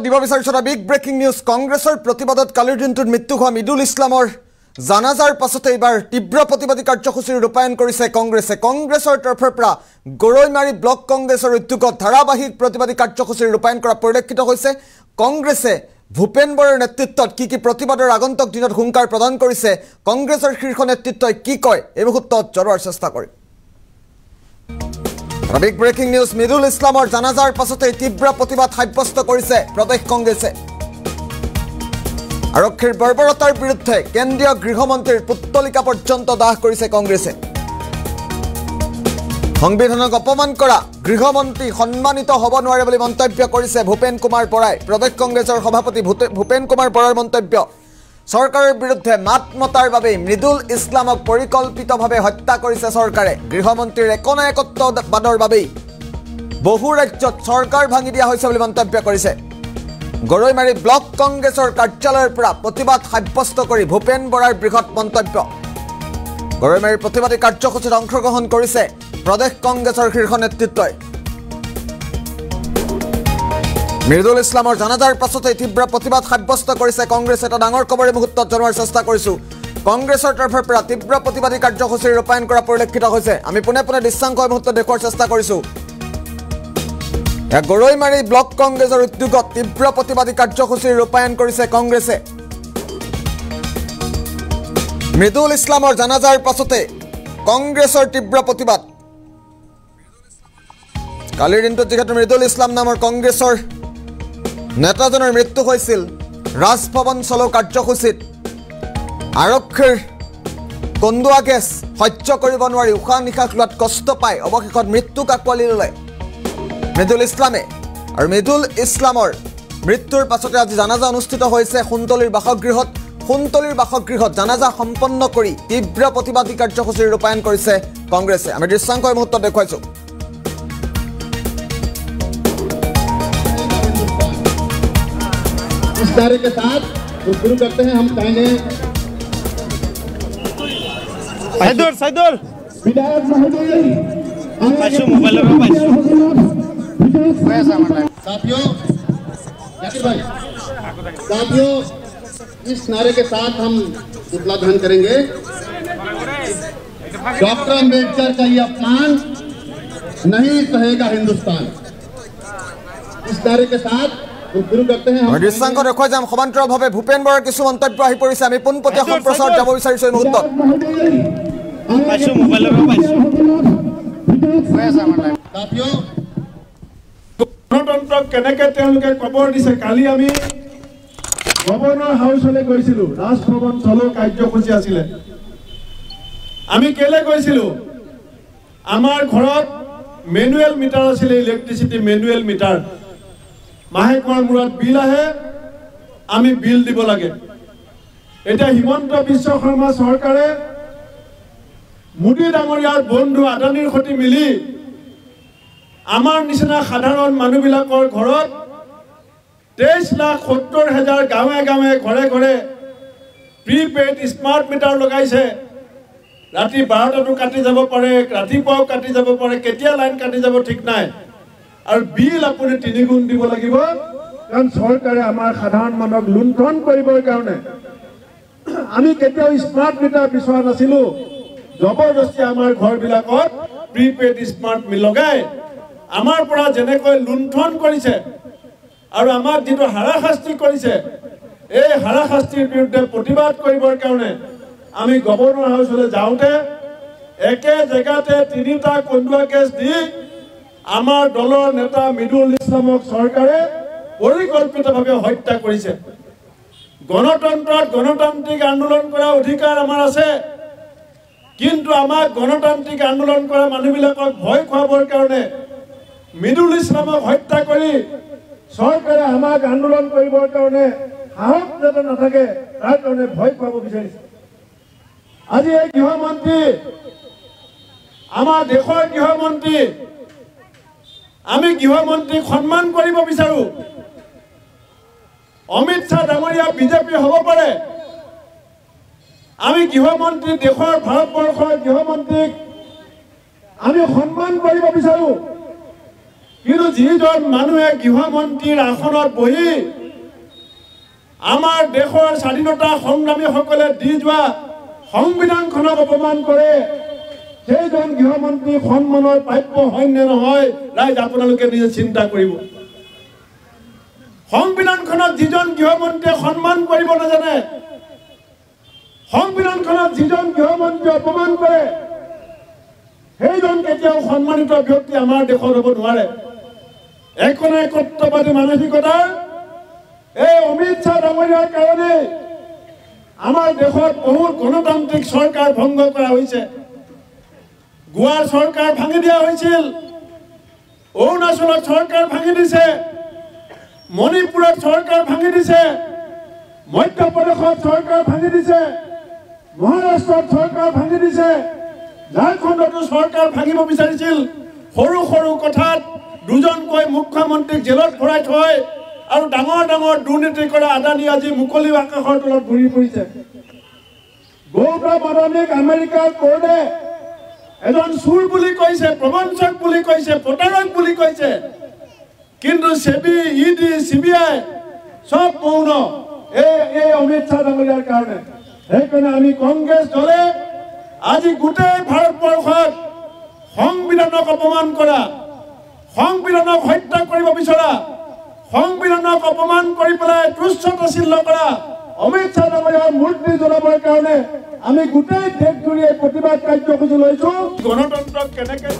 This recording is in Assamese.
দিব বিচাৰিছো এটা বিগ ব্ৰেকিং নিউজ কংগ্ৰেছৰ প্ৰতিবাদত কালিৰ দিনটোত মৃত্যু হোৱা মিদুল ইছলামৰ জানাজাৰ পাছতে এবাৰ তীব্ৰ প্ৰতিবাদী কাৰ্যসূচী ৰূপায়ণ কৰিছে কংগ্ৰেছে কংগ্ৰেছৰ তৰফৰ পৰা গৰৈমাৰী ব্লক কংগ্ৰেছৰ উদ্যোগত ধাৰাবাহিক প্ৰতিবাদী কাৰ্যসূচী ৰূপায়ণ কৰা পৰিলক্ষিত হৈছে কংগ্ৰেছে ভূপেন বৰাৰ নেতৃত্বত কি প্ৰতিবাদৰ আগন্তুক দিনত হুংকাৰ প্ৰদান কৰিছে কংগ্ৰেছৰ শীৰ্ষ নেতৃত্বই কি কয় এই মুহূৰ্তত জনোৱাৰ চেষ্টা কৰিম বিগ ব্ৰেকিং নিউজ মিদুল ইছলামৰ জানাজাৰ পাছতে তীব্ৰ প্ৰতিবাদ সাব্যস্ত কৰিছে প্ৰদেশ কংগ্ৰেছে আৰক্ষীৰ বৰ্বৰতাৰ বিৰুদ্ধে কেন্দ্ৰীয় গৃহমন্ত্ৰীৰ পুত্তলিকা পৰ্যন্ত দাহ কৰিছে কংগ্ৰেছে সংবিধানক অপমান কৰা গৃহমন্ত্ৰী সন্মানিত হ'ব নোৱাৰে বুলি মন্তব্য কৰিছে ভূপেন কুমাৰ বৰাই প্ৰদেশ কংগ্ৰেছৰ সভাপতি ভূপেন কুমাৰ বৰাৰ মন্তব্য চৰকাৰৰ বিৰুদ্ধে মাত মতাৰ বাবে মৃদুল ইছলামক পৰিকল্পিতভাৱে হত্যা কৰিছে চৰকাৰে গৃহমন্ত্ৰীৰ একনায়কত্ববাদৰ বাবে বহু ৰাজ্যত চৰকাৰ ভাঙি দিয়া হৈছে বুলি মন্তব্য কৰিছে গৰৈমাৰী ব্লক কংগ্ৰেছৰ কাৰ্যালয়ৰ পৰা প্ৰতিবাদ সাব্যস্ত কৰি ভূপেন বৰাৰ বৃহৎ মন্তব্য গৰৈমাৰীৰ প্ৰতিবাদী কাৰ্যসূচীত অংশগ্ৰহণ কৰিছে প্ৰদেশ কংগ্ৰেছৰ শীৰ্ষ নেতৃত্বই মৃদুল ইছলামৰ জানাজাৰ পাছতে তীব্ৰ প্ৰতিবাদ সাব্যস্ত কৰিছে কংগ্ৰেছে এটা ডাঙৰ খবৰে মুহূৰ্তত জনোৱাৰ চেষ্টা কৰিছো কংগ্ৰেছৰ তৰফৰ পৰা তীব্ৰ প্ৰতিবাদী কাৰ্যসূচী ৰূপায়ণ কৰা পৰিলক্ষিত হৈছে আমি পুনে পুনে দৃশ্যাংশ মুহূৰ্তত দেখুৱাৰ চেষ্টা কৰিছো গৰৈমাৰী ব্লক কংগ্ৰেছৰ উদ্যোগত তীব্ৰ প্ৰতিবাদী কাৰ্যসূচী ৰূপায়ণ কৰিছে কংগ্ৰেছে মৃদুল ইছলামৰ জানাজাৰ পাছতে কংগ্ৰেছৰ তীব্ৰ প্ৰতিবাদ কালিৰ দিনটোত যিহেতু মৃদুল ইছলাম নামৰ কংগ্ৰেছৰ নেতাজনৰ মৃত্যু হৈছিল ৰাজভৱন চলো কাৰ্যসূচীত আৰক্ষীৰ কন্দুৱা গেছ সহ্য কৰিব নোৱাৰি উশাহ নিশাহ লোৱাত কষ্ট পায় অৱশেষত মৃত্যুক আঁকোৱালি ল'লে মৃদুল ইছলামে আৰু মৃদুল ইছলামৰ মৃত্যুৰ পাছতে আজি জানাজা অনুষ্ঠিত হৈছে সুন্তলীৰ বাসগৃহত জানাজা সম্পন্ন কৰি তীব্ৰ প্ৰতিবাদী কাৰ্যসূচী ৰূপায়ণ কৰিছে কংগ্ৰেছে আমি দৃশ্যাংশ মুহূৰ্তত দেখুৱাইছো इस नारे के साथ शुरू करते हैं हम कहने सैदुल विधायक महोदय साथियों इस नारे के साथ हम पुतला दहन करेंगे डॉक्टर अम्बेडकर का ये अपमान नहीं सहेगा हिंदुस्तान इस नारे के साथ দৃশ্যাংশ দেখুৱাই যাম সমান্তৰালভাৱে ভূপেন বৰাৰ কিছু মন্তব্য আহি পৰিছে আমি পোনপটীয়া সম্প্ৰচাৰত যাব বিচাৰিছো এই মুহূৰ্তত গণতন্ত্ৰক কেনেকে তেওঁলোকে খবৰ দিছে কালি আমি গভৰ্ণৰ হাউচলৈ গৈছিলো ৰাজভৱন চলো কাৰ্যসূচী আছিলে আমি কেলে গৈছিলো আমাৰ ঘৰত মেনুৱেল মিটাৰ আছিলে ইলেক্ট্ৰিচিটি মেনুৱেল মিটাৰ মাহেকৰ মূৰত বিল আহে আমি বিল দিব লাগে এটা হিমন্ত বিশ্ব শৰ্মা চৰকাৰে মোদী ডাঙৰীয়াৰ বন্ধু আদানীৰ সৈতে মিলি আমাৰ নিচিনা সাধাৰণ মানুহবিলাকৰ ঘৰত 23,70,000 গাঁৱে গাঁৱে ঘৰে ঘৰে প্ৰিপেইড স্মাৰ্ট মিটাৰ লগাইছে ৰাতি 12টাতো কাটি যাব পাৰে ৰাতিপুৱাও কাটি যাব পাৰে কেতিয়া লাইন কাটি যাব ঠিক নাই আৰু বিল আপুনি 3 গুণ দিব লাগিব কাৰণ চৰকাৰে আমাৰ সাধাৰণ মানুহক লুণ্ঠন কৰিবৰ কাৰণে আমি কেতিয়াও স্মাৰ্ট মিটাৰ বিচৰা নাছিলো জবৰদস্তি আমাৰ ঘৰবিলাকত প্ৰিপেইড স্মাৰ্ট মিটাৰ লগাই আমাৰ পৰা যেনেকৈ লুণ্ঠন কৰিছে আৰু আমাক যিটো হাৰাশাস্তি কৰিছে এই হাৰাশাস্তিৰ বিৰুদ্ধে প্ৰতিবাদ কৰিবৰ কাৰণে আমি গভৰ্ণৰ হাউচলৈ যাওঁতে একে জেগাতে 3টা কন্দুৱা গেছ দি আমাৰ দলৰ নেতা মৃদুল ইছলামক চৰকাৰে পৰিকল্পিতভাৱে হত্যা কৰিছে গণতন্ত্ৰত গণতান্ত্ৰিক আন্দোলন কৰা অধিকাৰ আমাৰ আছে কিন্তু আমাক গণতান্ত্ৰিক আন্দোলন কৰা মানুহবিলাকক ভয় খুৱাবৰ কাৰণে মৃদুল ইছলামক হত্যা কৰি চৰকাৰে আমাক আন্দোলন কৰিবৰ কাৰণে সাহস যাতে নাথাকে তাৰ কাৰণে ভয় খুৱাব বিচাৰিছে আজি এই গৃহমন্ত্ৰী আমাৰ দেশৰ গৃহমন্ত্ৰী আমি গৃহমন্ত্ৰীক সন্মান কৰিব বিচাৰো অমিত শাহ ডাঙৰীয়া বিজেপি হ'ব পাৰে আমি গৃহমন্ত্ৰী দেশৰ ভাৰতবৰ্ষৰ গৃহমন্ত্ৰীক আমি সন্মান কৰিব বিচাৰো কিন্তু যিজন মানুহে গৃহমন্ত্ৰীৰ আসনত বহি আমাৰ দেশৰ স্বাধীনতা সংগ্ৰামীসকলে দি যোৱা সংবিধানখনক অপমান কৰে, সেইজন গৃহমন্ত্ৰী সন্মানৰ প্ৰাপ্য হয় নে নহয় ৰাইজ আপোনালোকে নিজে চিন্তা কৰিব। সংবিধানখনত যিজন গৃহমন্ত্ৰীয়ে সন্মান কৰিব নাজানে, সংবিধানখনত যিজন গৃহমন্ত্ৰীয়ে অপমান কৰে, সেইজন কেতিয়াও সন্মানিত ব্যক্তি আমাৰ দেশত হ'ব নোৱাৰে। এখন একত্ববাদী মানসিকতাৰ এই অমিত শ্বাহ ডাঙৰীয়াৰ কাৰণে আমাৰ দেশত বহুত গণতান্ত্ৰিক চৰকাৰ ভংগ কৰা হৈছে। গোৱাৰ চৰকাৰ ভাঙি দিয়া হৈছিল, অৰুণাচলত চৰকাৰ ভাঙি দিছে, মণিপুৰত চৰকাৰ ভাঙি দিছে, মধ্যপ্ৰদেশত চৰকাৰ ভাঙি দিছে, মহাৰাষ্ট্ৰত চৰকাৰ ভাঙি দিছে, ঝাৰখণ্ডতো চৰকাৰ ভাঙিব বিচাৰিছিল। সৰু সৰু কথাত দুজনকৈ মুখ্যমন্ত্ৰীক জেলত ভৰাই থয় আৰু ডাঙৰ ডাঙৰ দুৰ্নীতি কৰা আদানী আজি মুকলি আকাশৰ তলত ঘূৰি ফুৰিছে। গৌতম আদানীক আমেৰিকাৰ কোৰ্টে এজন চুৰ বুলি কৈছে, প্ৰবঞ্চক বুলি কৈছে, প্ৰতাৰক বুলি কৈছে, কিন্তু সেবি, ইডি, CBI সব মৌন এই অমিত শ্বাহ ডাঙৰীয়াৰ কাৰণে। সেইকাৰণে আমি কংগ্ৰেছ দলে আজি গোটেই ভাৰতবৰ্ষত সংবিধানক অপমান কৰা, সংবিধানক হত্যা কৰিব বিচৰা, সংবিধানক অপমান কৰি পেলাই তুচ্ছতাচ্ছিল্য কৰা অমিত শ্বাহ ডাঙৰীয়াৰ মূৰ্তি জ্বলাবৰ কাৰণে আমি গোটেই দেশজুৰি প্ৰতিবাদ কাৰ্যসূচী লৈছো। গণতন্ত্ৰক কেনেকৈ